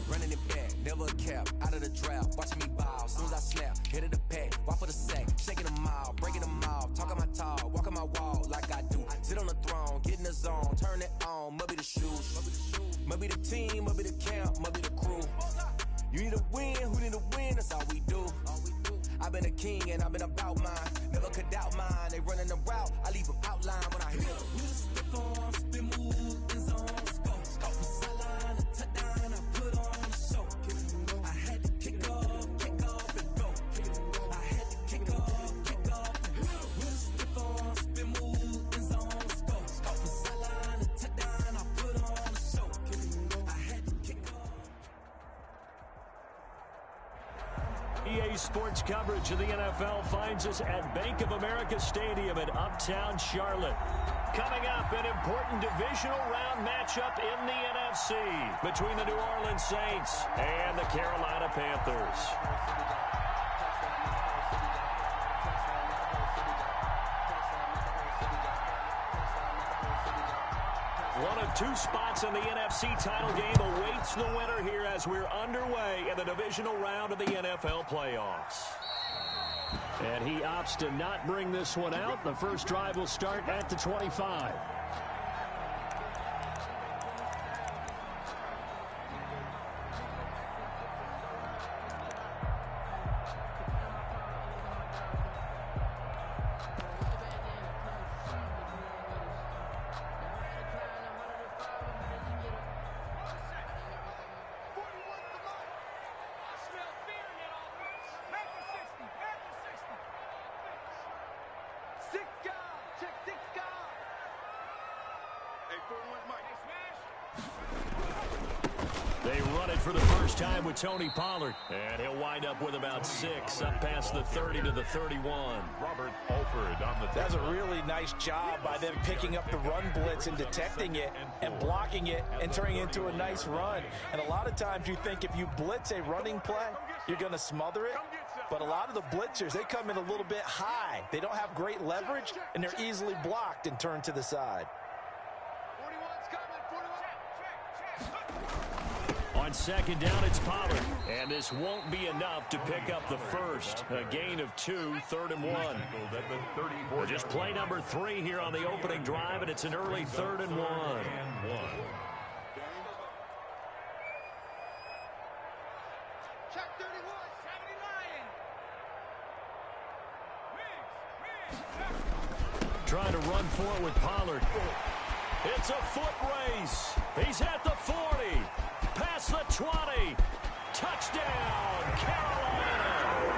Running it back, never a cap, out of the draft, watching me ball, soon as I snap, hit of the pack, walk for the sack, shaking them all, breaking them off, talking my talk, walking my wall like I do, sit on the throne, get in the zone, turn it on, must be the shoes, must be the team, must be the camp, must be the crew, you need a win, who need a win, that's all we do, I've been a king and I've been about mine, never could doubt mine, they running the route, I leave them outline when I hit them. Step on, spin move, in zone, scope, from sideline to touchdown, I put on the show. I had to kick off and go. I had to kick off and go. Step on, spin move, in zone, scope, from sideline to touchdown, I put on the show. I had to kick off. EA Sports coverage of the NFL finds us at Bank of America Stadium in Uptown Charlotte. Coming up, an important divisional round matchup in the NFC between the New Orleans Saints and the Carolina Panthers. One of two spots in the NFC title game awaits the winner here as we're underway in the divisional round of the NFL playoffs. And he opts to not bring this one out. The first drive will start at the 25. They run it for the first time with Tony Pollard. And he'll wind up with about 6 up past the 30 to the 31. Robert Alford on the tackle. That's a really nice job by them picking up the run blitz and detecting it and blocking it and turning it into a nice run. And a lot of times you think if you blitz a running play, you're going to smother it. But a lot of the blitzers, they come in a little bit high. They don't have great leverage, and they're easily blocked and turned to the side. On second down, it's Pollard. And this won't be enough to pick up the first. A gain of 2, 3rd and 1. Just play number 3 here on the opening drive, and it's an early 3rd and 1. Check 31, 79. Trying to run for it with Pollard. It's a foot race. He's at the 40. Past the 20. Touchdown, Carolina.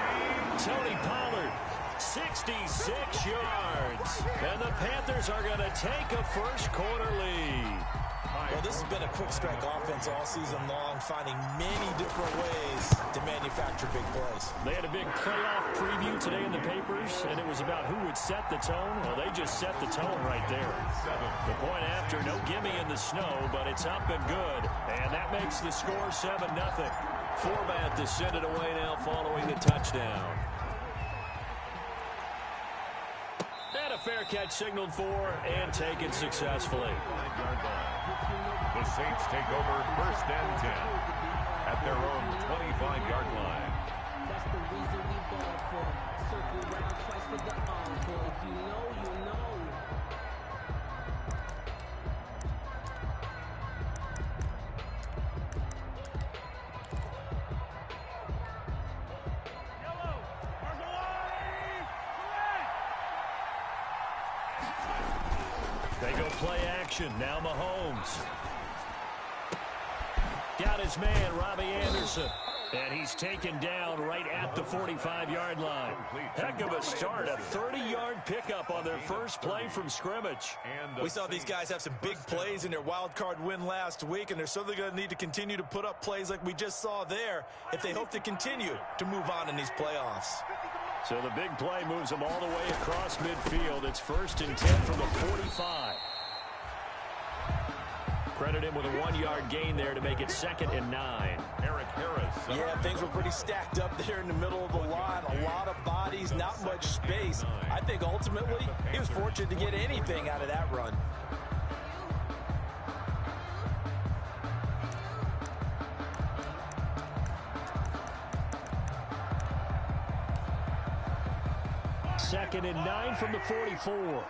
Tony Pollard, 66 yards. And the Panthers are going to take a first quarter lead. Well, this has been a quick strike offense all season long, finding many different ways to manufacture big plays. They had a big playoff preview today in the papers, and it was about who would set the tone. Well, they just set the tone right there. The point after, no gimme in the snow, but it's up and good. And that makes the score 7-0. Forbat to send it away now following the touchdown. And a fair catch signaled for and taken successfully. The Saints take over 1st and 10 at their own 25-yard line. That's the reason we ball for. Circle around twice for the encore. If you know, you know. They go play action. Now Mahomes. Got his man, Robbie Anderson. And he's taken down right at the 45-yard line. Heck of a start. A 30-yard pickup on their first play from scrimmage. We saw these guys have some big plays in their wild card win last week, and they're certainly going to need to continue to put up plays like we just saw there if they hope to continue to move on in these playoffs. So the big play moves them all the way across midfield. It's 1st and 10 from the 45. Credit him with a 1-yard gain there to make it 2nd and 9. Eric Harris. Yeah, things were pretty stacked up there in the middle of the line. A lot of bodies, not much space. I think ultimately he was fortunate to get anything out of that run. 2nd and 9 from the 44.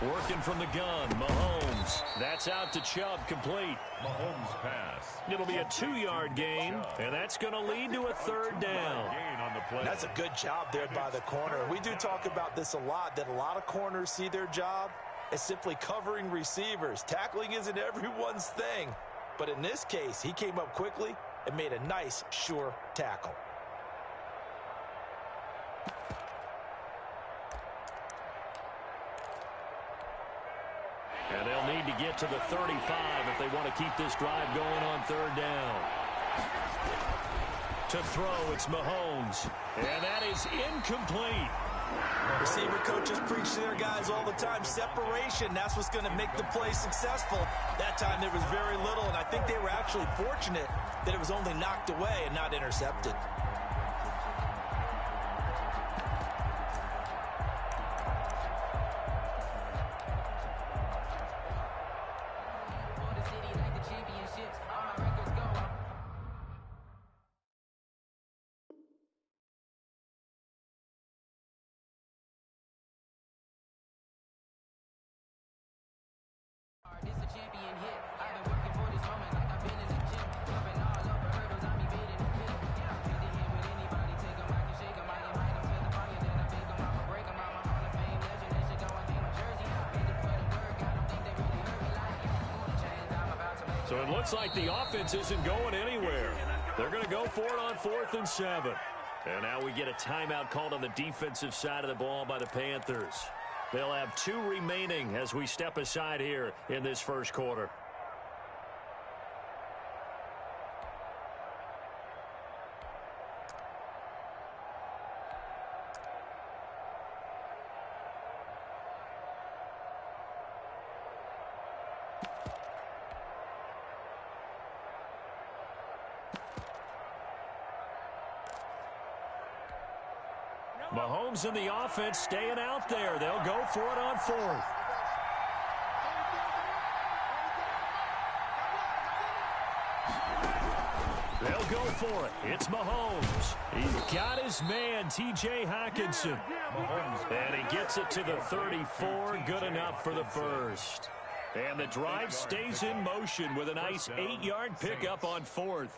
Working from the gun, Mahomes. That's out to Chubb, complete. Mahomes pass. It'll be a 2-yard gain, and that's going to lead to a 3rd down. Gain on the play. That's a good job there by the corner. We do talk about this a lot, that a lot of corners see their job as simply covering receivers. Tackling isn't everyone's thing. But in this case, he came up quickly and made a nice, sure tackle. And they'll need to get to the 35 if they want to keep this drive going on 3rd down. To throw, it's Mahomes. And that is incomplete. Receiver coaches preach to their guys all the time. Separation, that's what's going to make the play successful. That time there was very little, and I think they were actually fortunate that it was only knocked away and not intercepted. So it looks like the offense isn't going anywhere. They're going to go for it on 4th and 7. And now we get a timeout called on the defensive side of the ball by the Panthers. They'll have 2 remaining as we step aside here in this first quarter. Mahomes and the offense staying out there. They'll go for it on 4th. They'll go for it. It's Mahomes. He's got his man, T.J. Hockenson. And he gets it to the 34. Good enough for the first. And the drive stays in motion with a nice 8-yard pickup on 4th.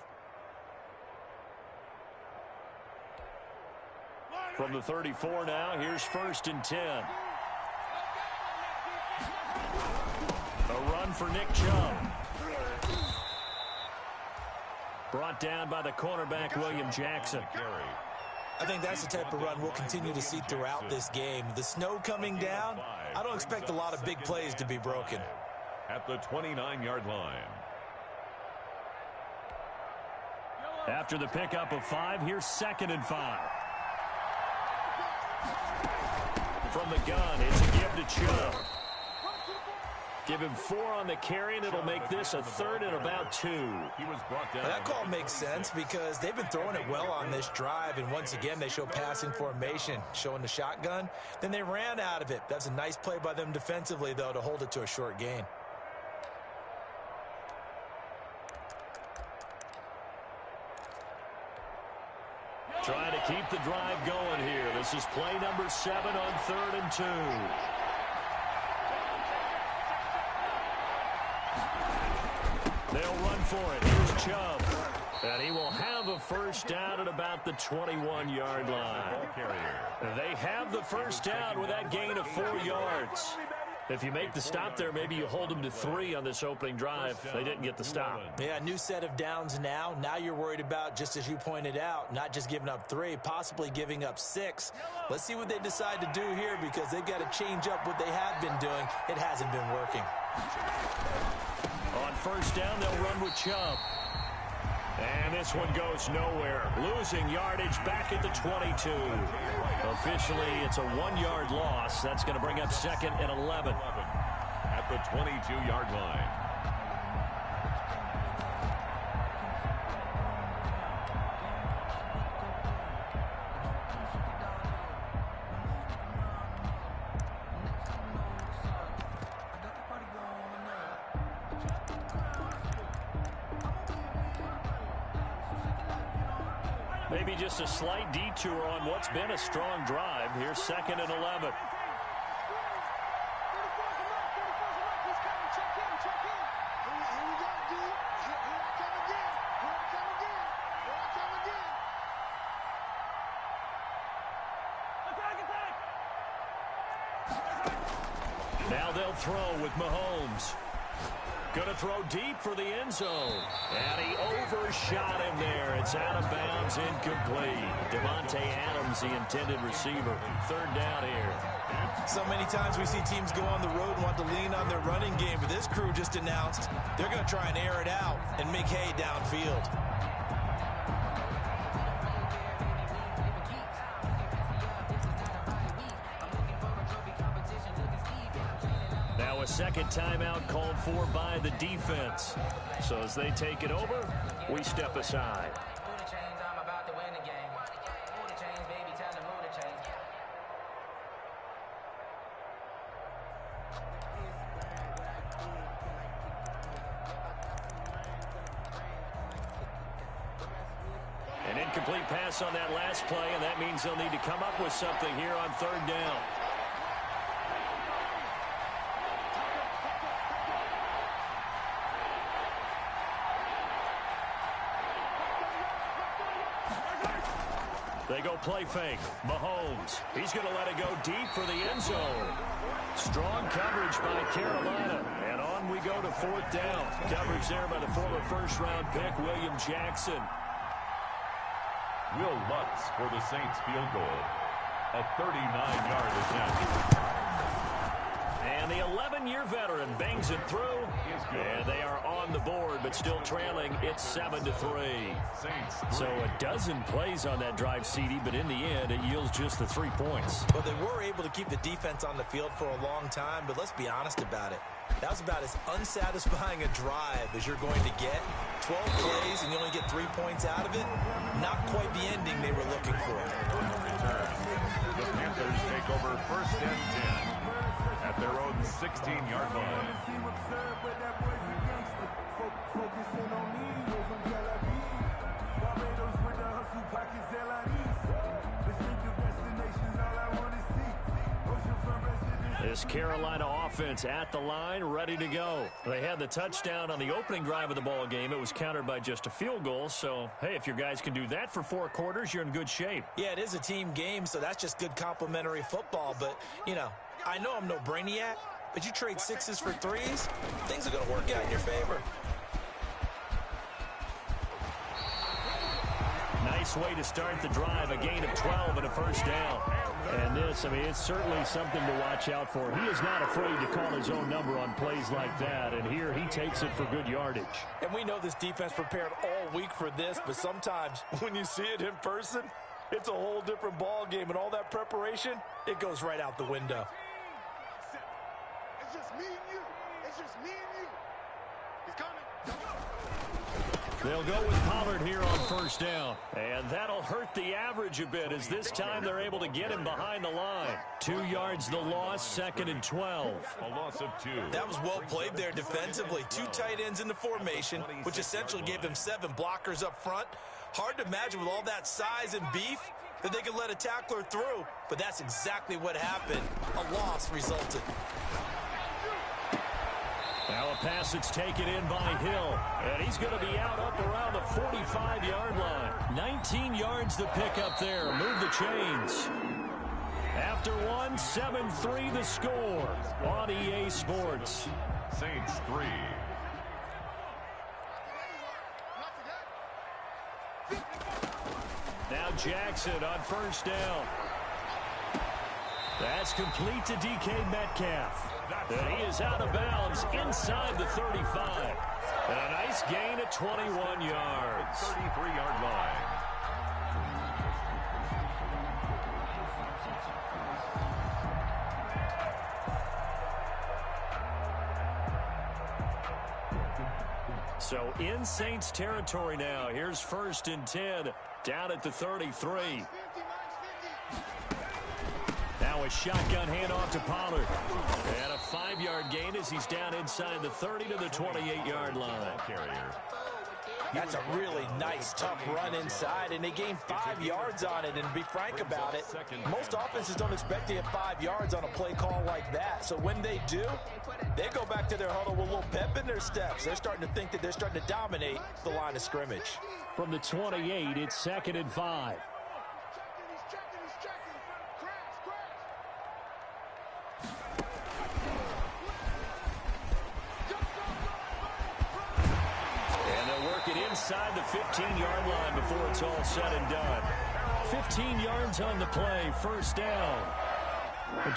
From the 34 now, here's 1st and 10. A run for Nick Chubb. Brought down by the cornerback, William Jackson. I think that's the type of run we'll continue to see throughout this game. The snow coming down, I don't expect a lot of big plays to be broken. At the 29-yard line. After the pickup of 5, here's 2nd and 5. From the gun, it's a give to Chubb. Give him 4 on the carry, and it'll make this a 3rd and about 2. He was brought down. Well, that call makes sense because they've been throwing it well on this drive, and once again, they show passing formation, showing the shotgun. Then they ran out of it. That's a nice play by them defensively, though, to hold it to a short gain. Trying to keep the drive going here. This is play number 7 on 3rd and 2. They'll run for it. Here's Chubb. And he will have a first down at about the 21-yard line. They have the first down with that gain of 4 yards. If you make the stop there, maybe you hold them to 3 on this opening drive. They didn't get the stop. Yeah, new set of downs now. Now you're worried about, just as you pointed out, not just giving up 3, possibly giving up 6. Let's see what they decide to do here because they've got to change up what they have been doing. It hasn't been working. On first down, they'll run with Chubb. And this one goes nowhere. Losing yardage back at the 22. Officially, it's a 1-yard loss. That's going to bring up 2nd and 11. At the 22-yard line. Maybe just a slight detour on what's been a strong drive. Here's 2nd and 11. Now they'll throw with Mahomes. Going to throw deep for the end zone. And he overshot him there. It's out of bounds, incomplete. Devontae Adams, the intended receiver. 3rd down here. So many times we see teams go on the road and want to lean on their running game, but this crew just announced they're going to try and air it out and make hay downfield. Now a second timeout called for by the defense. So as they take it over, we step aside. An incomplete pass on that last play, and that means they'll need to come up with something here on 3rd down. They go play fake. Mahomes. He's going to let it go deep for the end zone. Strong coverage by Carolina. And on we go to 4th down. Coverage there by the former 1st-round pick, William Jackson. Will Lutz for the Saints field goal. A 39-yard attempt. And the 11-year veteran bangs it through. And they are on the board, but still trailing. It's 7-3. So a dozen plays on that drive, CD, but in the end, it yields just the 3 points. Well, they were able to keep the defense on the field for a long time, but let's be honest about it. That was about as unsatisfying a drive as you're going to get. 12 plays and you only get 3 points out of it. Not quite the ending they were looking for. The Panthers take over 1st and 10 at their own 16-yard line. This Carolina offense at the line, ready to go. They had the touchdown on the opening drive of the ball game. It was countered by just a field goal. So, hey, if your guys can do that for 4 quarters, you're in good shape. Yeah, it is a team game, so that's just good complimentary football. But, you know, I know I'm no brainiac, but you trade 6s for 3s, things are going to work out in your favor. Nice way to start the drive, a gain of 12 and a 1st down. And this, I mean, it's certainly something to watch out for. He is not afraid to call his own number on plays like that, and here he takes it for good yardage. And we know this defense prepared all week for this, but sometimes when you see it in person, it's a whole different ball game, and all that preparation, it goes right out the window. It's just me and you. It's just me and you. He's coming. They'll go with Pollard here on 1st down. And that'll hurt the average a bit as this time they're able to get him behind the line. 2 yards the loss, 2nd and 12. A loss of 2. That was well played there defensively. 2 tight ends in the formation, which essentially gave them 7 blockers up front. Hard to imagine with all that size and beef that they could let a tackler through. But that's exactly what happened. A loss resulted. Now a pass that's taken in by Hill. And he's going to be out up around the 45-yard line. 19 yards the pick up there. Move the chains. After one, 7-3 the score on EA Sports. Saints 3. Now Jackson on 1st down. That's complete to DK Metcalf. And he is out of bounds inside the 35. And a nice gain of 21 yards. 33-yard line. So in Saints territory now. Here's 1st and 10 down at the 33. Now a shotgun handoff to Pollard. And a 5-yard gain as he's down inside the 30 to the 28-yard line. Carrier. That's a really nice, tough run inside, and they gained 5 yards on it. And to be frank about it, most offenses don't expect to get 5 yards on a play call like that. So when they do, they go back to their huddle with a little pep in their steps. They're starting to think that they're starting to dominate the line of scrimmage. From the 28, it's 2nd and 5. Inside the 15-yard line before it's all said and done. 15 yards on the play, first down.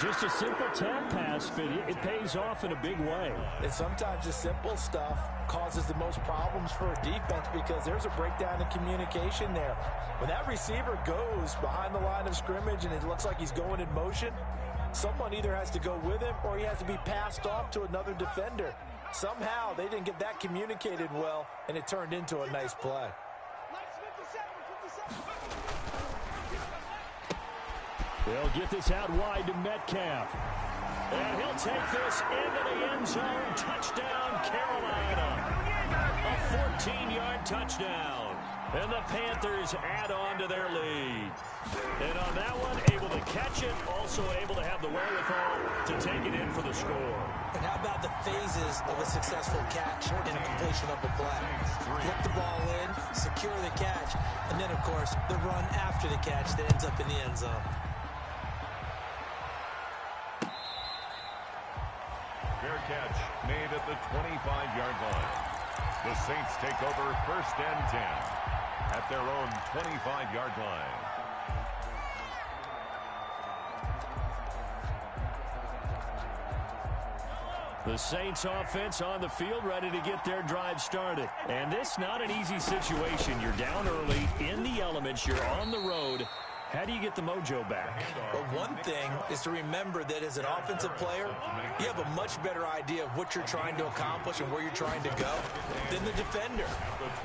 Just a simple tap pass, but it pays off in a big way. And sometimes the simple stuff causes the most problems for a defense because there's a breakdown in communication there. When that receiver goes behind the line of scrimmage and it looks like he's going in motion, someone either has to go with him or he has to be passed off to another defender. Somehow they didn't get that communicated well, and it turned into a nice play. They'll get this out wide to Metcalf. And he'll take this into the end zone. Touchdown, Carolina. A 14-yard touchdown. And the Panthers add on to their lead. And on that one, able to catch it, also able to have the wherewithal to take it in for the score. And how about the phases of a successful catch and a completion of a play? Flip the ball in, secure the catch, and then, of course, the run after the catch that ends up in the end zone. Fair catch made at the 25-yard line. The Saints take over 1st and 10 at their own 25-yard line. The Saints offense on the field, ready to get their drive started. And this not an easy situation. You're down early, in the elements, you're on the road. How do you get the mojo back? Well, one thing is to remember that as an offensive player, you have a much better idea of what you're trying to accomplish and where you're trying to go than the defender.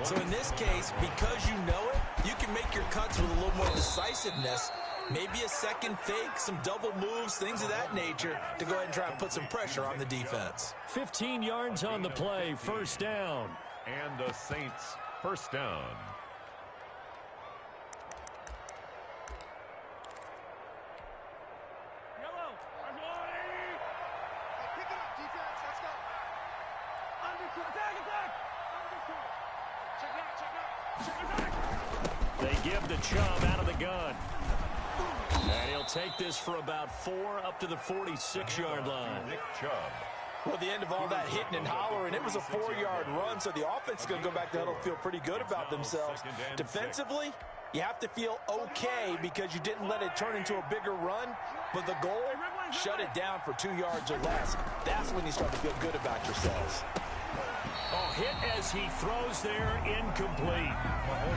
So in this case, because you know it, you can make your cuts with a little more decisiveness. Maybe a second fake, some double moves, things of that nature to go ahead and try and put some pressure on the defense. 15 yards on the play, first down. And the Saints first down. They give the Chubb out of the gun. And he'll take this for about 4 up to the 46-yard line. Nick Chubb. Well, the end of all that hitting and hollering, it was a 4-yard run, so the offense is going to go back to huddle and feel pretty good about themselves. Defensively, you have to feel okay because you didn't let it turn into a bigger run, but the goal, shut it down for 2 yards or less. That's when you start to feel good about yourselves. Oh, hit as he throws there, incomplete.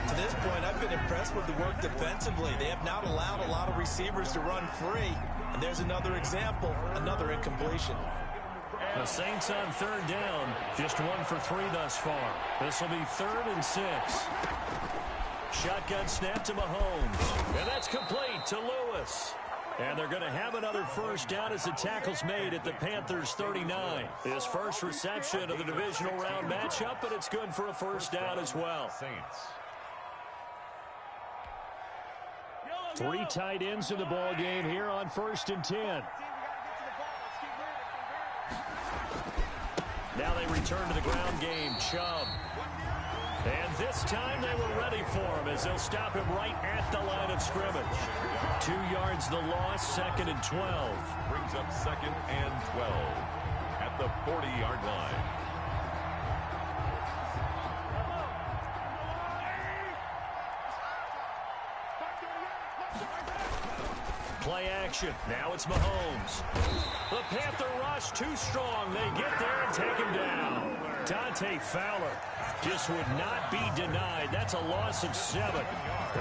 To this point, I've been impressed with the work defensively. They have not allowed a lot of receivers to run free. And there's another example, another incompletion. The Saints on 3rd down, just 1 for 3 thus far. This will be 3rd and 6. Shotgun snap to Mahomes. And that's complete to Lewis. And they're going to have another first down as the tackle's made at the Panthers 39. His first reception of the divisional round matchup, but it's good for a first down as well. Saints. 3 tight ends in the ball game here on 1st and 10. Now they return to the ground game. Chubb. And this time they were ready for him as they'll stop him right at the line of scrimmage. 2 yards the loss, 2nd and 12. Brings up 2nd and 12 at the 40-yard line. Play action. Now it's Mahomes. The Panther rush too strong. They get there and take him down. Dante Fowler just would not be denied. That's a loss of 7.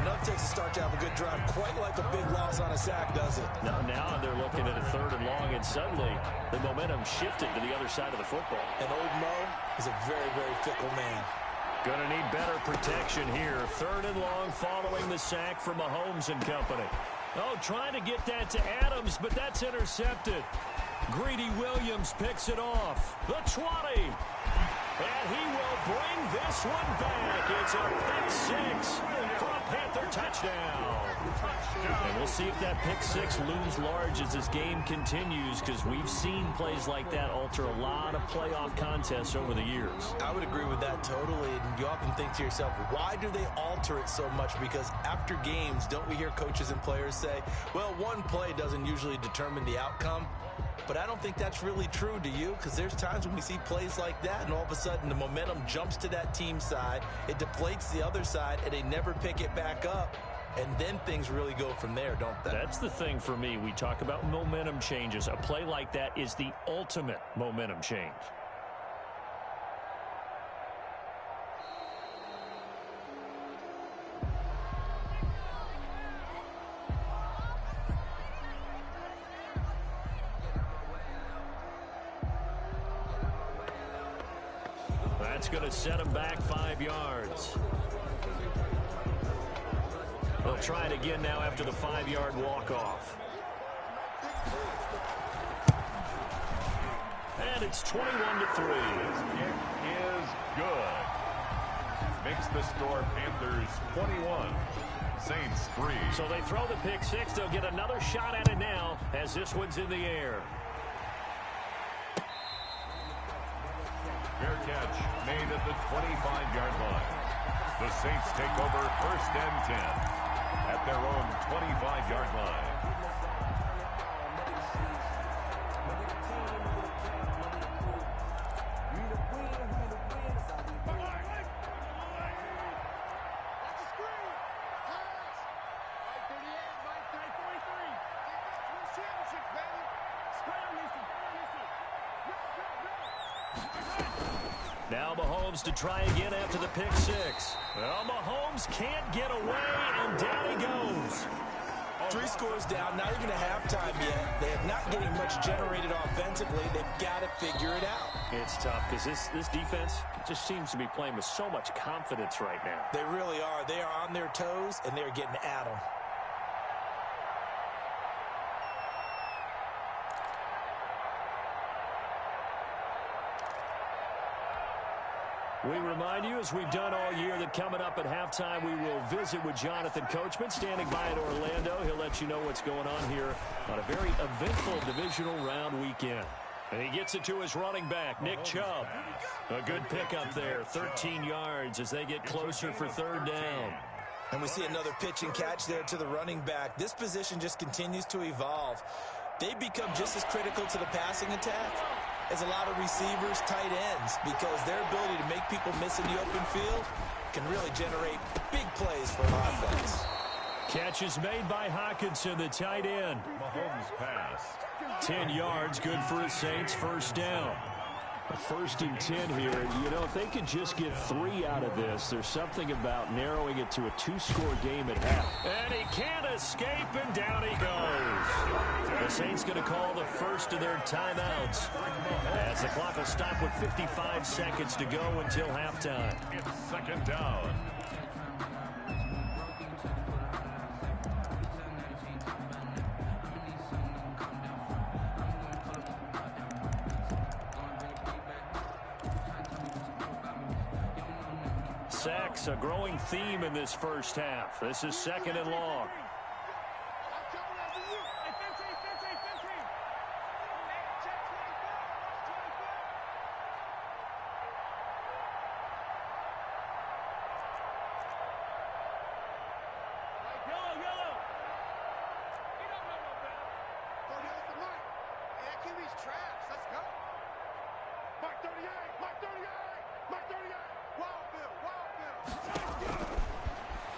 Enough takes a start to have a good drive, quite like a big loss on a sack, does it? Now they're looking at a 3rd and long, and suddenly the momentum shifted to the other side of the football. And old Mo is a very, very fickle man. Going to need better protection here. 3rd and long following the sack from Mahomes and company. Oh, trying to get that to Adams, but that's intercepted. Greedy Williams picks it off. The 20. And he will bring this one back. It's a pick six for a Panther touchdown. And we'll see if that pick six looms large as this game continues, because we've seen plays like that alter a lot of playoff contests over the years. I would agree with that totally. And you often think to yourself, why do they alter it so much? Because after games, don't we hear coaches and players say, well, one play doesn't usually determine the outcome? But I don't think that's really true, do you? Because there's times when we see plays like that, and all of a sudden the momentum jumps to that team side, it deflates the other side, and they never pick it back up. And then things really go from there, don't they? That's the thing for me. We talk about momentum changes. A play like that is the ultimate momentum change. That's going to set him back 5 yards. They'll try it again now after the 5-yard walk-off. And it's 21-3. It is good. Makes the score Panthers 21, Saints 3. So they throw the pick six. They'll get another shot at it now as this one's in the air. Fair catch made at the 25-yard line. The Saints take over 1st and 10 at their own 25-yard line. Now Mahomes to try again after the pick six. Well, Mahomes can't get away, and down he goes. 3 scores down, not even a halftime yet. They're not getting much generated offensively. They've got to figure it out. It's tough because this defense just seems to be playing with so much confidence right now. They really are. They are on their toes, and they're getting at them. We remind you, as we've done all year, that coming up at halftime, we will visit with Jonathan Coachman, standing by in Orlando. He'll let you know what's going on here on a very eventful divisional round weekend. And he gets it to his running back, Nick Chubb. A good pickup there, 13 yards as they get closer for 3rd down. And we see another pitch and catch there to the running back. This position just continues to evolve. They become just as critical to the passing attack as a lot of receivers, tight ends, because their ability to make people miss in the open field can really generate big plays for an offense. Catch is made by Hawkinson, the tight end. Mahomes pass. 10 yards, good for the Saints, 1st down. A 1st and 10 here. You know, if they could just get 3 out of this, there's something about narrowing it to a 2-score game at half. And he can't escape, and down he goes. The Saints going to call the first of their timeouts as the clock will stop with 55 seconds to go until halftime. It's 2nd down. Sacks, a growing theme in this first half. This is 2nd and long.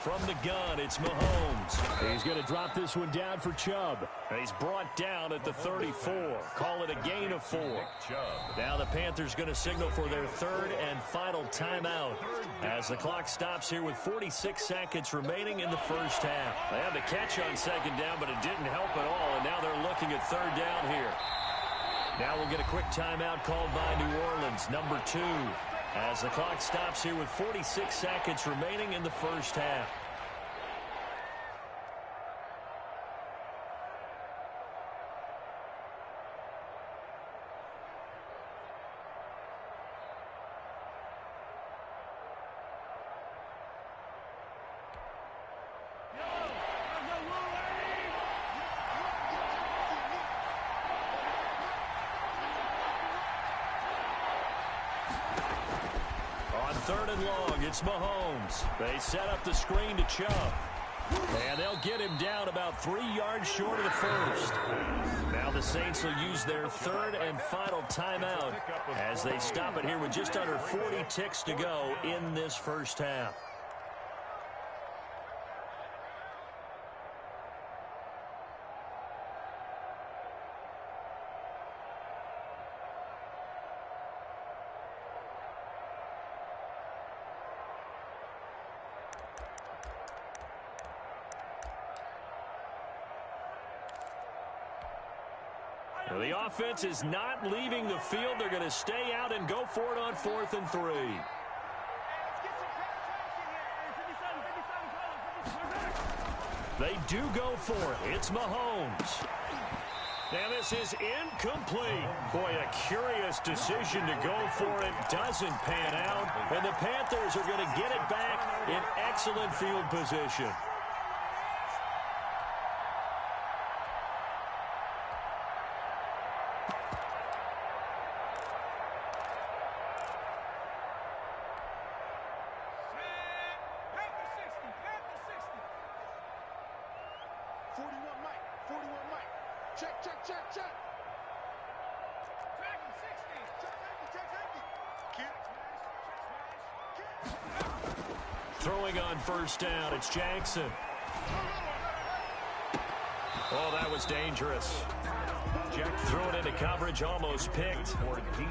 From the gun, it's Mahomes. He's going to drop this one down for Chubb. He's brought down at the 34. Call it a gain of 4. Now the Panthers going to signal for their 3rd and final timeout as the clock stops here with 46 seconds remaining in the first half. They had the catch on 2nd down, but it didn't help at all, and now they're looking at 3rd down here. Now we'll get a quick timeout called by New Orleans, number 2. As the clock stops here with 46 seconds remaining in the first half. 3rd and long. It's Mahomes. They set up the screen to Chubb. And they'll get him down about 3 yards short of the first. Now the Saints will use their 3rd and final timeout as they stop it here with just under 40 ticks to go in this first half. Well, the offense is not leaving the field. They're going to stay out and go for it on 4th and 3. They do go for it. It's Mahomes. And this is incomplete. Boy, a curious decision to go for it. Doesn't pan out. And the Panthers are going to get it back in excellent field position. Throwing on 1st down, it's Jackson. Oh, that was dangerous. Threw it into coverage, almost picked,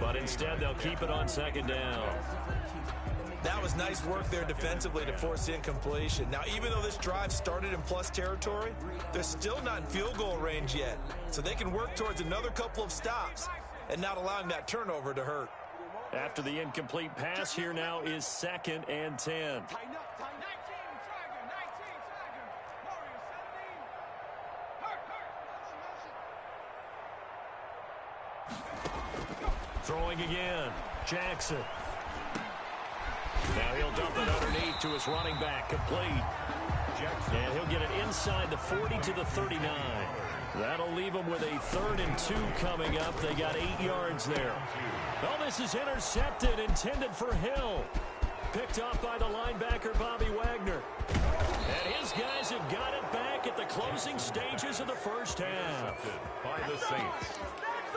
but instead they'll keep it on 2nd down. That was nice work there defensively to force incompletion. Now, even though this drive started in plus territory, they're still not in field goal range yet, so they can work towards another couple of stops and not allowing that turnover to hurt. After the incomplete pass, here now is 2nd and 10. Throwing again, Jackson. Now he'll dump it underneath to his running back, complete. And he'll get it inside the 40 to the 39. That'll leave them with a 3rd and 2 coming up. They got 8 yards there. Oh, this is intercepted, intended for Hill. Picked off by the linebacker, Bobby Wagner. And his guys have got it back at the closing stages of the first half. By the Saints.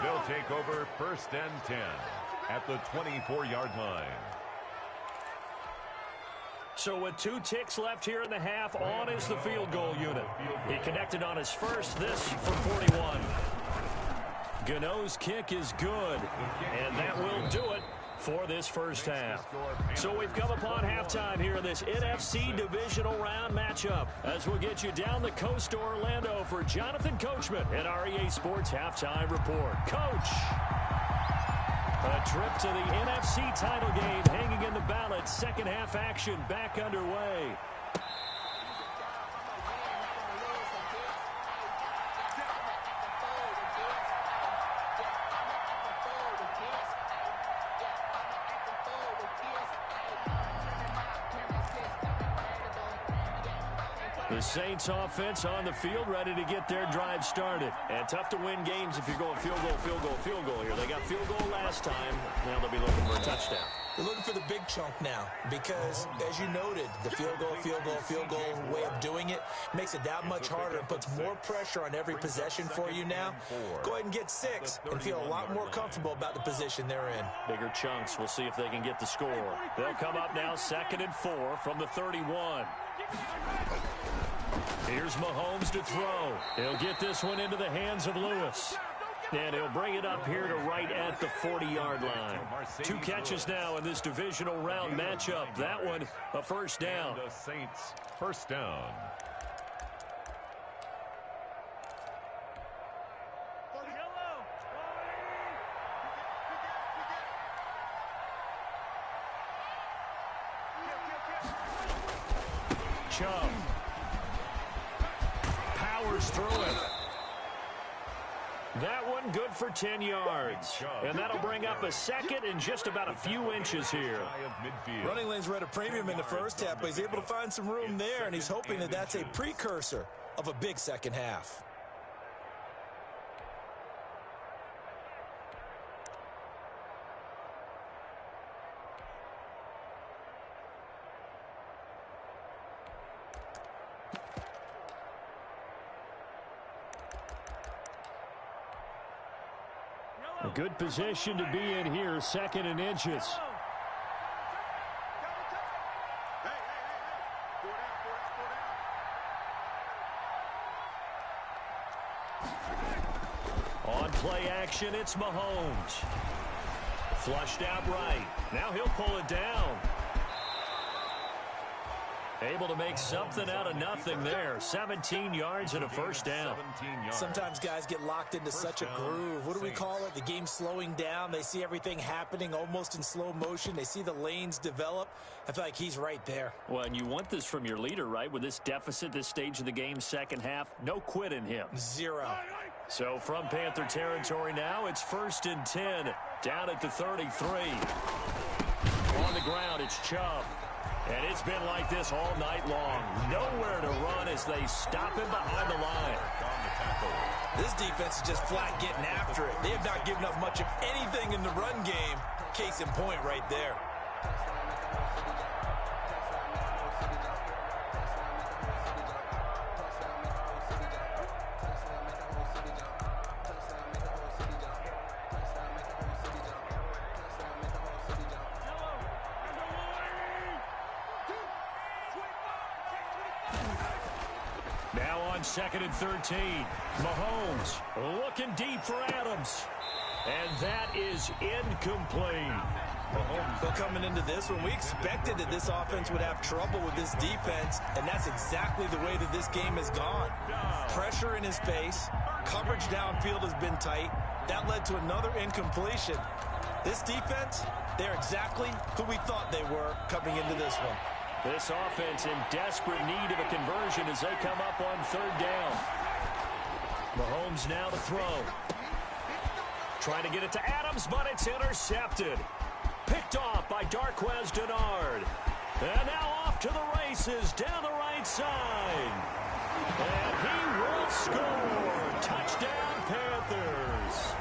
They'll take over 1st and 10 at the 24-yard line. So with 2 ticks left here in the half, on is the field goal unit. He connected on his first, this for 41. Gano's kick is good, and that will do it for this first half. So we've come upon halftime here in this NFC divisional round matchup as we'll get you down the coast to Orlando for Jonathan Coachman at our EA Sports Halftime Report. Coach! A trip to the NFC title game hanging in the balance. Second half action back underway. The Saints offense on the field ready to get their drive started. And tough to win games if you're going field goal, field goal, field goal here. They got field goal last time. Now they'll be looking for a touchdown. They're looking for the big chunk now because, as you noted, the field goal way of doing it makes it that much harder and puts more pressure on every possession for you now. Go ahead and get 6 and feel a lot more comfortable about the position they're in. Bigger chunks. We'll see if they can get the score. They'll come up now 2nd and 4 from the 31. Here's Mahomes to throw. He'll get this one into the hands of Lewis. And he'll bring it up here to right at the 40-yard line. 2 catches now in this divisional round matchup. That one, a first down. The Saints, first down. Chubb powers through it. That one good for 10 yards. And that'll bring up a 2nd and just about a few inches here. Running lanes were at a premium in the first half, but he's able to find some room there, and he's hoping that that's a precursor of a big second half. Good position to be in here, 2nd and inches. On play action, it's Mahomes. Flushed out right. Now he'll pull it down. Able to make something out of nothing there. 17 yards and a first down. Sometimes guys get locked into such a groove. What do we call it? The game slowing down. They see everything happening almost in slow motion. They see the lanes develop. I feel like he's right there. Well, and you want this from your leader, right? With this deficit, this stage of the game, second half, no quit in him. 0. So from Panther territory now, it's 1st and 10. Down at the 33. On the ground, it's Chubb. And it's been like this all night long. Nowhere to run as they stop him behind the line. This defense is just flat getting after it. They have not given up much of anything in the run game. Case in point right there. Now on 2nd and 13. Mahomes looking deep for Adams. And that is incomplete. But coming into this one, we expected that this offense would have trouble with this defense, and that's exactly the way that this game has gone. Pressure in his face. Coverage downfield has been tight. That led to another incompletion. This defense, they're exactly who we thought they were coming into this one. This offense in desperate need of a conversion as they come up on 3rd down. Mahomes now to throw. Trying to get it to Adams, but it's intercepted. Picked off by Darquez Dennard. And now off to the races down the right side. And he will score. Touchdown, Panthers.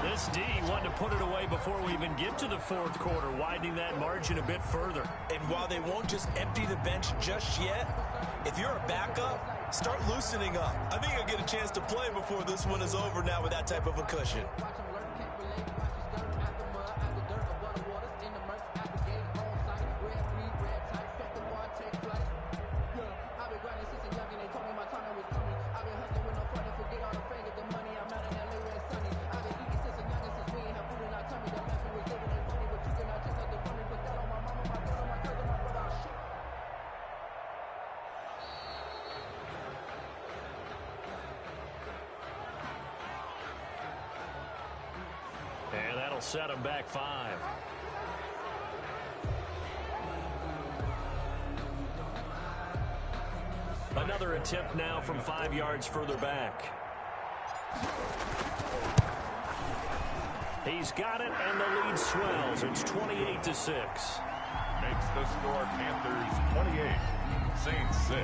This D wanted to put it away before we even get to the 4th quarter, widening that margin a bit further. And while they won't just empty the bench just yet, if you're a backup, start loosening up. I think you'll get a chance to play before this one is over now with that type of a cushion. And that'll set him back 5. Another attempt now from 5 yards further back. He's got it, and the lead swells. It's 28-6. Makes the score Panthers 28, Saints 6.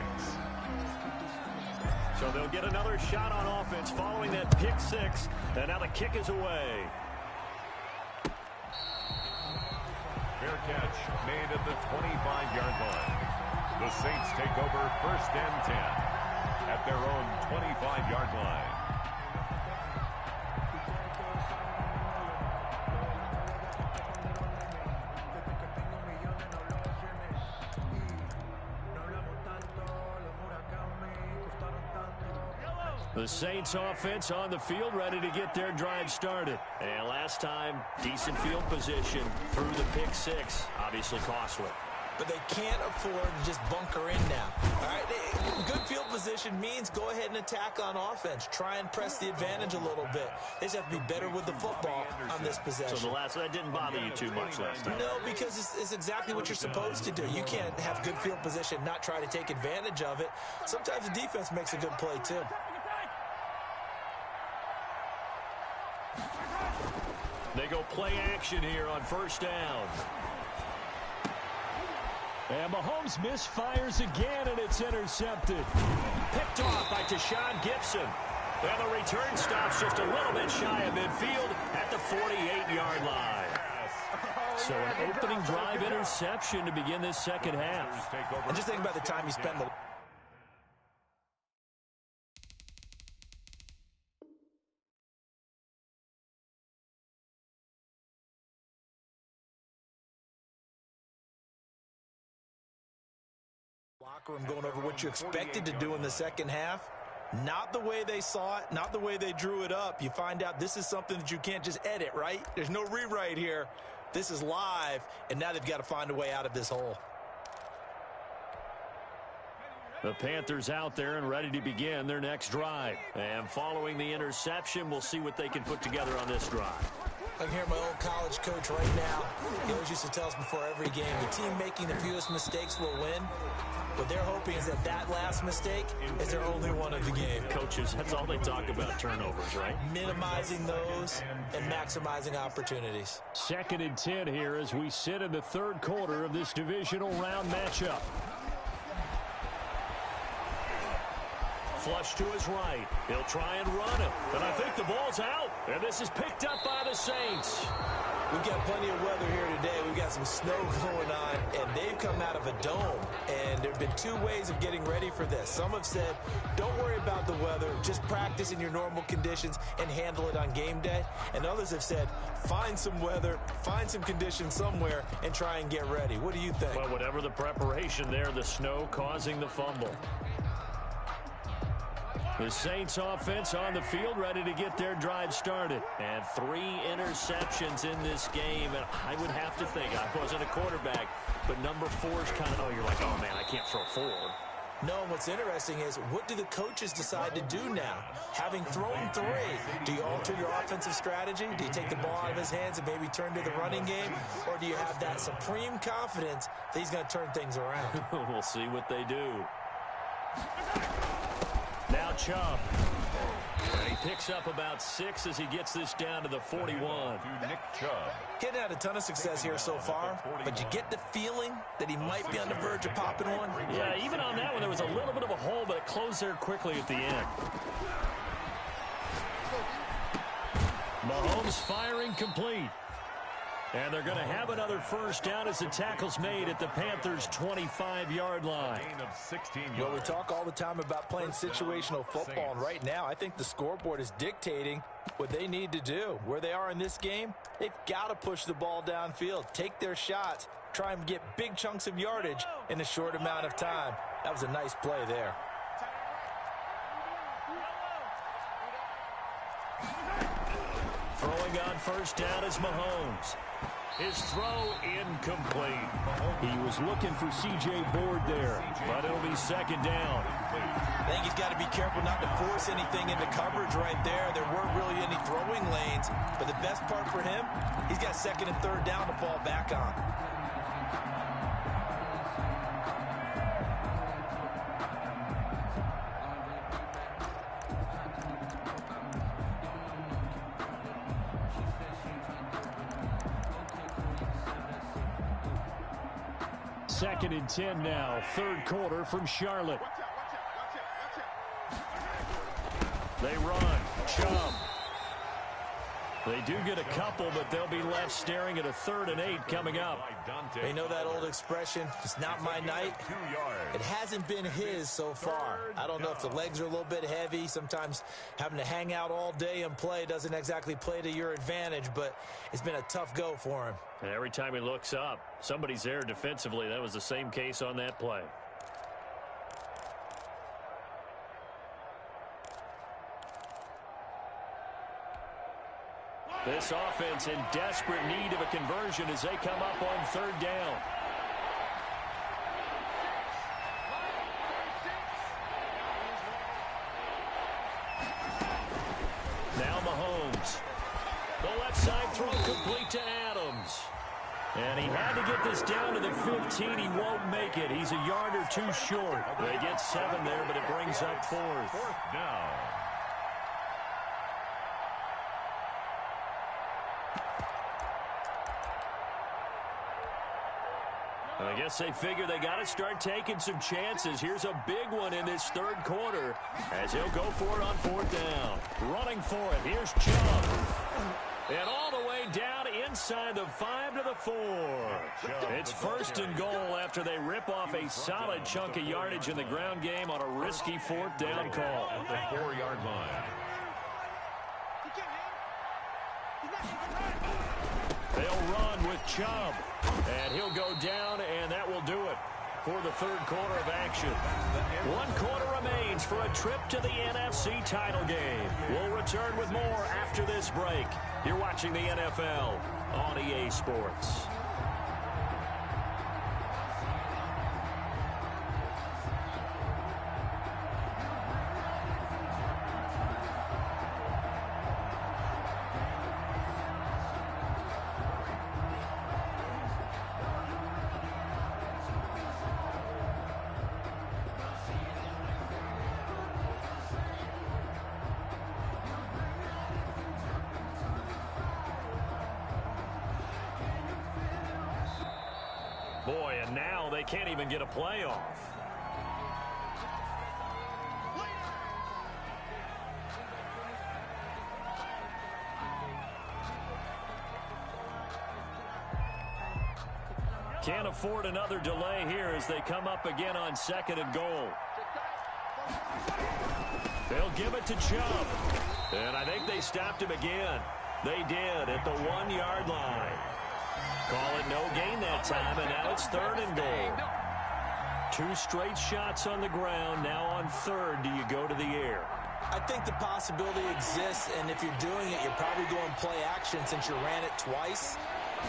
So they'll get another shot on offense following that pick 6, and now the kick is away. Fair catch made at the 25-yard line. The Saints take over 1st and 10 at their own 25-yard line. The Saints offense on the field, ready to get their drive started. And last time, decent field position through the pick 6. Obviously costly. But they can't afford to just bunker in now. All right, good field position means go ahead and attack on offense. Try and press the advantage a little bit. They just have to be better with the football on this possession. So that didn't bother you too much last time? No, because it's exactly what you're supposed to do. You can't have good field position, not try to take advantage of it. Sometimes the defense makes a good play, too. They go play action here on 1st down. And Mahomes misfires again, and it's intercepted. Picked off by Tashawn Gibson. And the return stops just a little bit shy of midfield at the 48-yard line. So an opening drive interception to begin this second half. And just think about the time you spend the locker room going over what you expected to do in the second half. Not the way they saw it, not the way they drew it up. You find out this is something that you can't just edit, right? There's no rewrite here. This is live, and now they've got to find a way out of this hole. The Panthers out there and ready to begin their next drive. And following the interception, we'll see what they can put together on this drive. I can hear my old college coach right now. He always used to tell us before every game, the team making the fewest mistakes will win. What they're hoping is that last mistake is their only one of the game. Coaches, that's all they talk about, turnovers, right? Minimizing those and maximizing opportunities. 2nd and 10 here as we sit in the third quarter of this divisional round matchup. Flush to his right. He'll try and run it. And I think the ball's out. And this is picked up by the Saints. We've got plenty of weather here today. We've got some snow going on, and they've come out of a dome. And there have been two ways of getting ready for this. Some have said, don't worry about the weather. Just practice in your normal conditions and handle it on game day. And others have said, find some weather, find some conditions somewhere, and try and get ready. What do you think? Well, whatever the preparation there, the snow causing the fumble. The Saints offense on the field ready to get their drive started. And 3 interceptions in this game. And I would have to think, I wasn't a quarterback, but number 4 is kind of, you're like, oh, man, I can't throw 4. No, what's interesting is what do the coaches decide to do now? Having thrown 3, do you alter your offensive strategy? Do you take the ball out of his hands and maybe turn to the running game? Or do you have that supreme confidence that he's going to turn things around? We'll see what they do. Now Chubb. And he picks up about 6 as he gets this down to the 41. Nick Chubb. Getting had a ton of success here so far, but you get the feeling that he might be on the verge of popping one. Yeah, even on that one, there was a little bit of a hole, but it closed there quickly at the end. Mahomes firing complete. And they're going to have another first down as the tackle's made at the Panthers' 25-yard line. Gain of 16 yards. Well, we talk all the time about playing situational football, and right now I think the scoreboard is dictating what they need to do. Where they are in this game, they've got to push the ball downfield, take their shots, try and get big chunks of yardage in a short amount of time. That was a nice play there. Throwing on first down is Mahomes. His throw incomplete. He was looking for C.J. Board there, but it'll be second down. I think he's got to be careful not to force anything into coverage right there. There weren't really any throwing lanes, but the best part for him, he's got 2nd and 3rd down to fall back on. Second and 10 now, third quarter from Charlotte. They run. Chubb. They do get a couple, but they'll be left staring at a 3rd and 8 coming up. They know that old expression, it's not my night. It hasn't been his so far. I don't know if the legs are a little bit heavy. Sometimes having to hang out all day and play doesn't exactly play to your advantage, but it's been a tough go for him. And every time he looks up, somebody's there defensively. That was the same case on that play. This offense in desperate need of a conversion as they come up on 3rd down. Now Mahomes. The left side throw complete to Adams. And he had to get this down to the 15. He won't make it. He's a yard or 2 short. They get 7 there, but it brings up 4th. 4th down. I guess they figure they got to start taking some chances. Here's a big one in this 3rd quarter as he'll go for it on 4th down. Running for it. Here's Chubb. And all the way down inside the 5 to the 4. It's 1st and goal after they rip off a solid chunk of yardage in the ground game on a risky 4th down call. At the 4-yard line. They'll run with Chubb. And he'll go down, and that will do it. for the third quarter of action. 1 quarter remains for a trip to the NFC title game. We'll return with more after this break. You're watching the NFL on EA Sports. Boy, and now they can't even get a playoff. Can't afford another delay here as they come up again on 2nd and goal. They'll give it to Chubb. And I think they stopped him again. They did at the 1-yard line. Call it no gain that time, and now it's 3rd and goal. 2 straight shots on the ground. Now on 3rd, do you go to the air? I think the possibility exists, and if you're doing it, you're probably going play action since you ran it twice.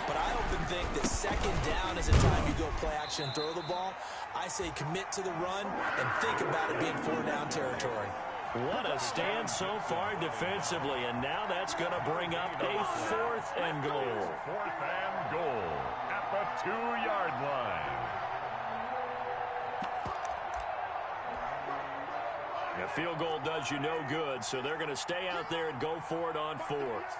But I often think that 2nd down is a time you go play action and throw the ball. I say commit to the run and think about it being 4-down territory. What a stand so far defensively, and now that's going to bring up a 4th and goal. 4th and goal at the 2-yard line. A field goal does you no good, so they're going to stay out there and go for it on 4th.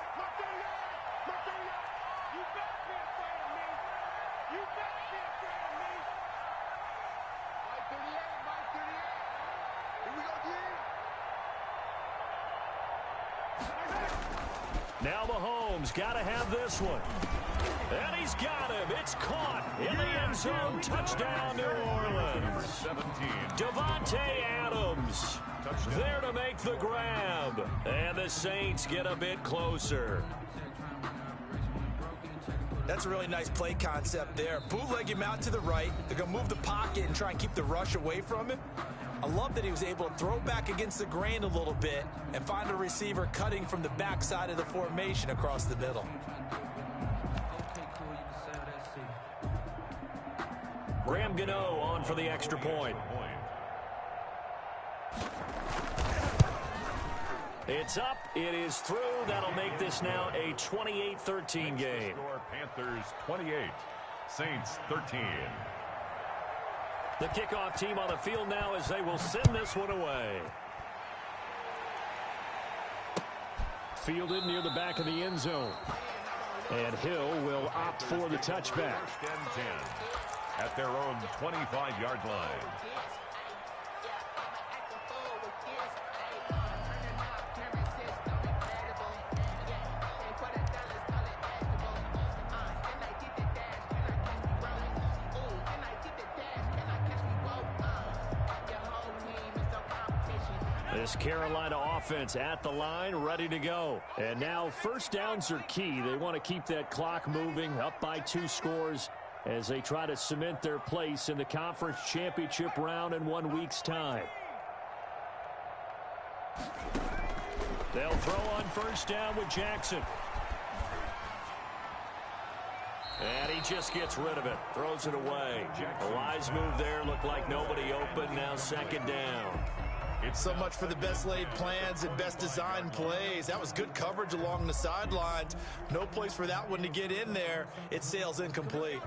Now Mahomes got to have this one. And he's got him. It's caught in the end zone. Touchdown, New Orleans. 17. Davante Adams there to make the grab. And the Saints get a bit closer. That's a really nice play concept there. Bootleg him out to the right. They're going to move the pocket and try and keep the rush away from him. I love that he was able to throw back against the grain a little bit and find a receiver cutting from the backside of the formation across the middle. Graham Gano on for the extra point. It's up. It is through. That'll make this now a 28-13 game. Panthers 28, Saints 13. The kickoff team on the field now as they will send this one away. Fielded near the back of the end zone. And Hill will opt for the touchback. 1st and 10 at their own 25-yard line. This Carolina offense at the line, ready to go. And now 1st downs are key. They want to keep that clock moving, up by 2 scores as they try to cement their place in the conference championship round in 1 week's time. They'll throw on 1st down with Jackson. And he just gets rid of it, throws it away. A wise move there, looked like nobody open, now 2nd down. So much for the best laid plans and best designed plays. That was good coverage along the sidelines. No place for that one to get in there. It sails incomplete.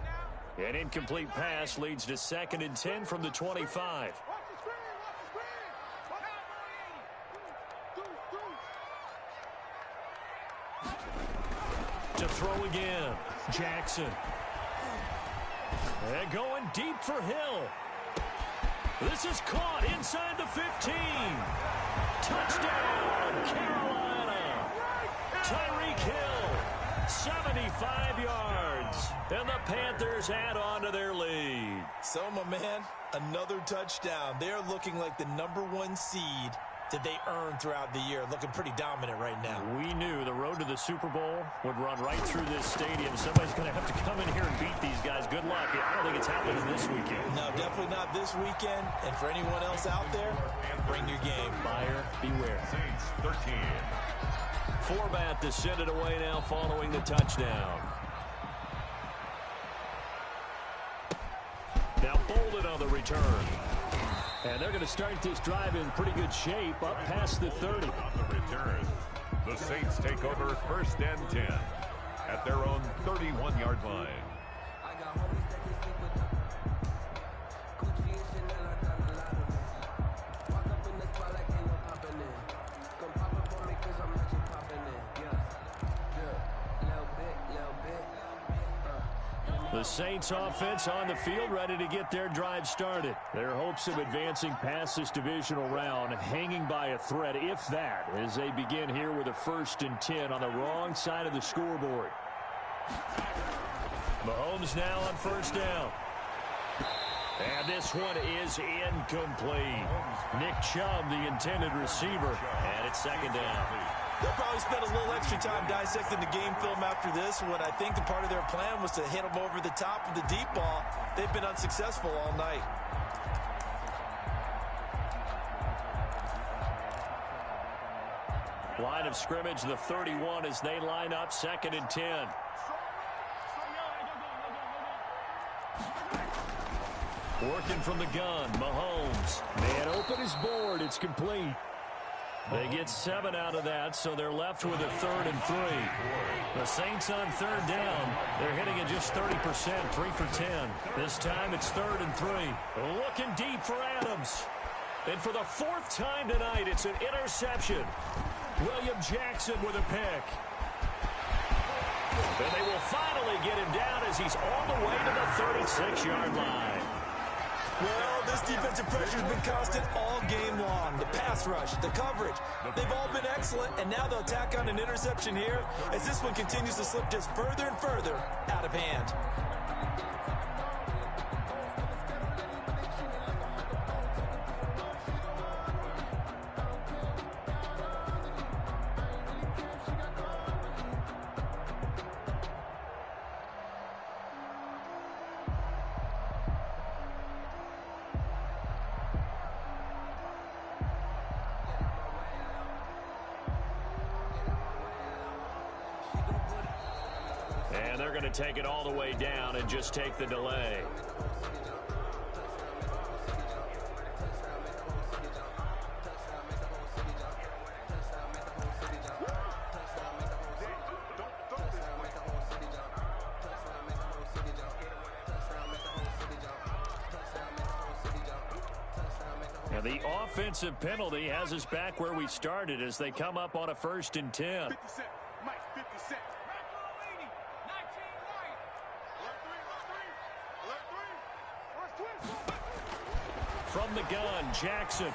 An incomplete pass leads to 2nd and 10 from the 25. To throw again, Jackson. And going deep for Hill. This is caught inside the 15. Touchdown, Carolina. Tyreek Hill, 75 yards. And the Panthers add on to their lead. So, my man, another touchdown. They're looking like the #1 seed that they earned throughout the year. Looking pretty dominant right now. We knew the road to the Super Bowl would run right through this stadium. Somebody's going to have to come in here and beat these guys. Good luck. I don't think it's happening this weekend. No, definitely not this weekend. And for anyone else out there, bring your game. Buyer beware. Saints 13. Forbat to send it away now following the touchdown. Now folded on the return. And they're going to start this drive in pretty good shape up past the 30. On the return, the Saints take over 1st and 10 at their own 31-yard line. The Saints offense on the field ready to get their drive started. Their hopes of advancing past this divisional round hanging by a thread, if that, as they begin here with a 1st and 10 on the wrong side of the scoreboard. Mahomes now on 1st down. And this one is incomplete. Nick Chubb, the intended receiver, and it's 2nd down. They'll probably spend a little extra time dissecting the game film after this one. I think the part of their plan was to hit them over the top of the deep ball. They've been unsuccessful all night. Line of scrimmage, the 31 as they line up 2nd and 10. Working from the gun, Mahomes. Man open his board, it's complete. They get 7 out of that, so they're left with a 3rd and 3. The Saints on 3rd down. They're hitting it just 30%, 3 for 10. This time it's 3rd and 3. Looking deep for Adams. And for the 4th time tonight, it's an interception. William Jackson with a pick. And they will finally get him down as he's on the way to the 36-yard line. Well, this defensive pressure has been constant all game long. The pass rush, the coverage, they've all been excellent, and now they'll tack on an interception here as this one continues to slip just further and further out of hand. And they're going to take it all the way down and just take the delay. And the offensive penalty has us back where we started as they come up on a 1st and 10. 50 cent. Mike, 50 cent. From the gun, Jackson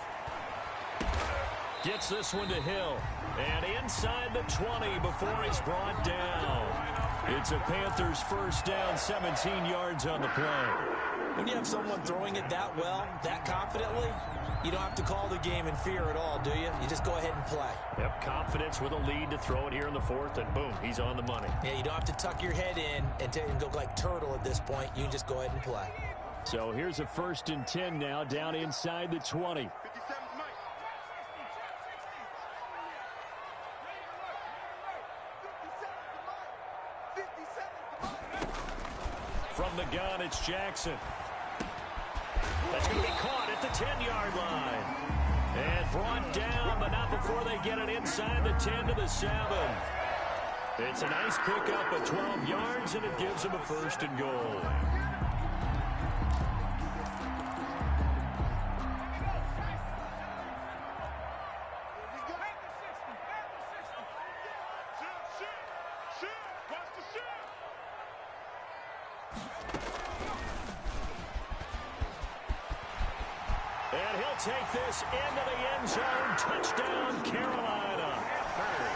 gets this one to Hill. And inside the 20 before he's brought down. It's a Panthers 1st down, 17 yards on the play. When you have someone throwing it that well, that confidently, you don't have to call the game in fear at all, do you? You just go ahead and play. Yep, confidence with a lead to throw it here in the 4th, and boom, he's on the money. Yeah, you don't have to tuck your head in and go like turtle at this point. You can just go ahead and play. So here's a 1st and 10 now down inside the 20. 57 Mike. From the gun, it's Jackson. That's going to be caught at the 10-yard line. And brought down, but not before they get it inside the 10 to the 7. It's a nice pickup of 12 yards, and it gives them a 1st and goal. And he'll take this into the end zone. Touchdown, Carolina.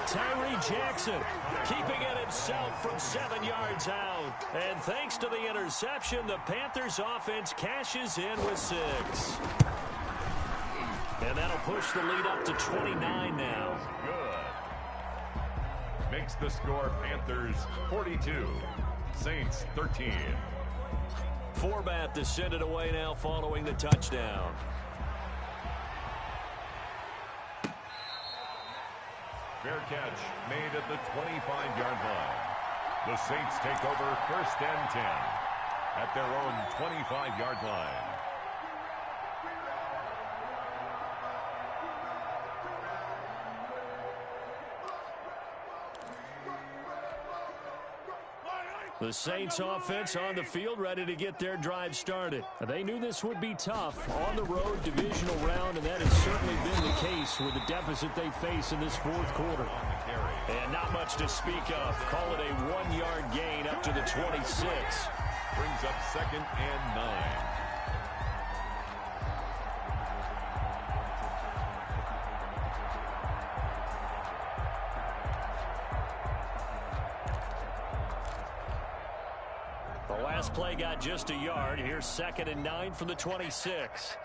Tyree Jackson keeping it himself from 7 yards out. And thanks to the interception, the Panthers offense cashes in with 6. And that'll push the lead up to 29 now. Good. Makes the score Panthers 42, Saints 13. Forbath to send it away now following the touchdown. Fair catch made at the 25-yard line. The Saints take over 1st and 10 at their own 25-yard line. The Saints offense on the field, ready to get their drive started. They knew this would be tough on the road divisional round, and that has certainly been the case with the deficit they face in this fourth quarter. And not much to speak of. Call it a 1-yard gain up to the 26. Brings up 2nd and 9. The last play got just a yard. Here's 2nd and 9 from the 26.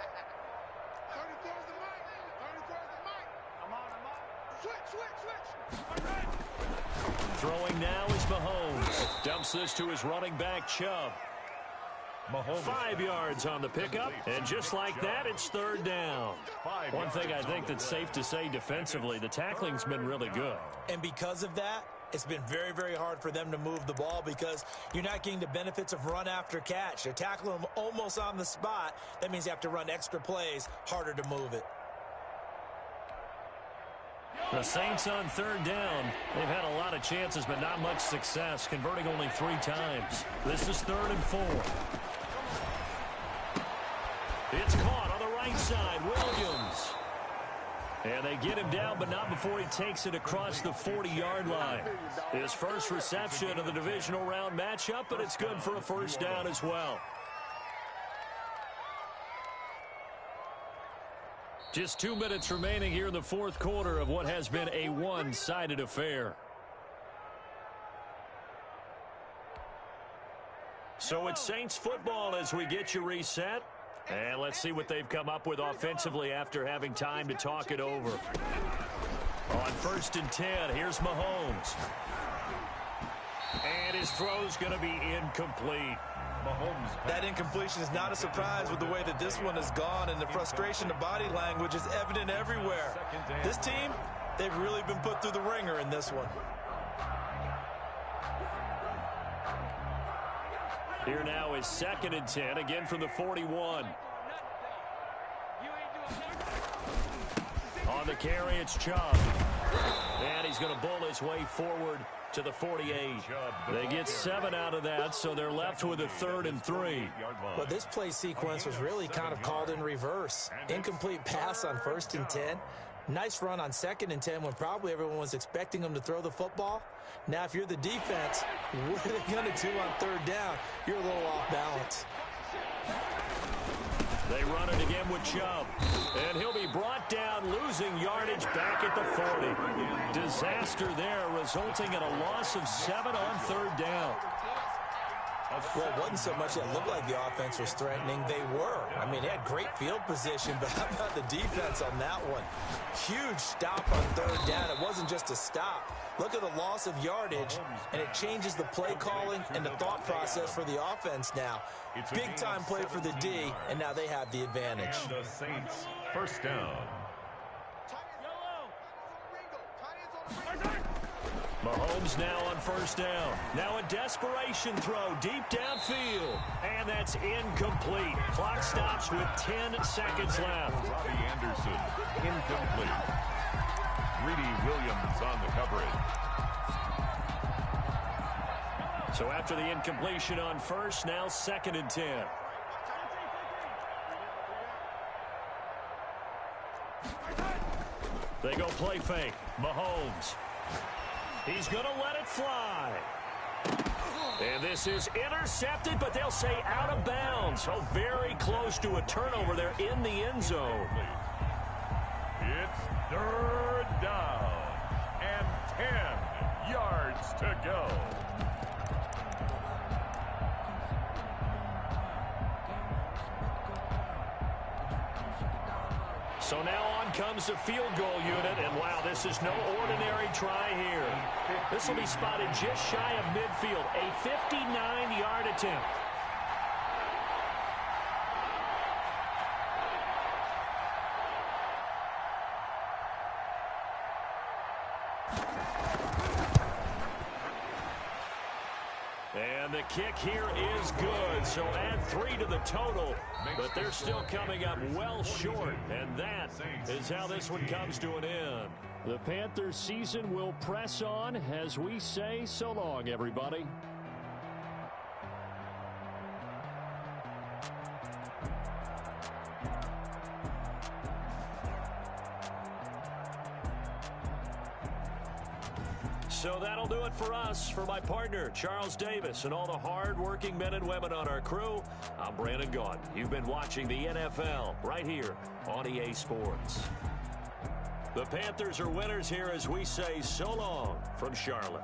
Throwing now is Mahomes. Dumps this to his running back, Chubb. Mahomes 5 yards on the pickup, and just like that, it's 3rd down. One thing I think that's safe to say defensively, the tackling's been really good. And because of that, it's been very, very hard for them to move the ball because you're not getting the benefits of run after catch. They're tackling them almost on the spot. That means you have to run extra plays, harder to move it. The Saints on 3rd down. They've had a lot of chances, but not much success, converting only 3 times. This is 3rd and 4. It's caught on the right side. Williams. And they get him down, but not before he takes it across the 40-yard line. His first reception of the divisional round matchup, but it's good for a 1st down as well. Just 2 minutes remaining here in the fourth quarter of what has been a one-sided affair. So it's Saints football as we get you reset. And let's see what they've come up with offensively after having time to talk it over. On 1st and 10, here's Mahomes. And his throw's going to be incomplete. That incompletion is not a surprise with the way that this one has gone, and the frustration, the body language is evident everywhere. This team, they've really been put through the ringer in this one. Here now is 2nd and 10, again from the 41. On the carry, it's Chubb. And he's going to bull his way forward to the 48. They get 7 out of that, so they're left with a 3rd and 3. Well, this play sequence was really kind of called in reverse. Incomplete pass on 1st and 10. Nice run on 2nd and 10 when probably everyone was expecting them to throw the football. Now, if you're the defense, what are they going to do on 3rd down? You're a little off balance. They run it again with Chubb. And he'll be brought down, losing yardage back at the 40. Disaster there, resulting in a loss of 7 on 3rd down. Well, it wasn't so much that looked like the offense was threatening. They were. I mean, they had great field position, but how about the defense on that one? Huge stop on 3rd down. It wasn't just a stop. Look at the loss of yardage, and it changes the play calling and the thought process for the offense now. Big-time play for the D, and now they have the advantage. And the Saints, 1st down. Mahomes now on 1st down. Now a desperation throw deep downfield. And that's incomplete. Clock stops with 10 seconds left. Robbie Anderson, incomplete. Greedy Williams on the coverage. So after the incompletion on 1st, now 2nd and 10. They go play fake. Mahomes. He's going to let it fly. And this is intercepted, but they'll say out of bounds. So very close to a turnover there in the end zone. It's 3rd down and 10 yards to go. So now on comes the field goal unit, and wow, this is no ordinary try here. This will be spotted just shy of midfield, a 59-yard attempt. And the kick here is good, so add 3 to the total, but they're still coming up well short, and that is how this one comes to an end. The Panthers season will press on as we say so long, everybody. So that'll do it for us. For my partner, Charles Davis, and all the hard-working men and women on our crew, I'm Brandon Gaudin. You've been watching the NFL right here on EA Sports. The Panthers are winners here as we say so long from Charlotte.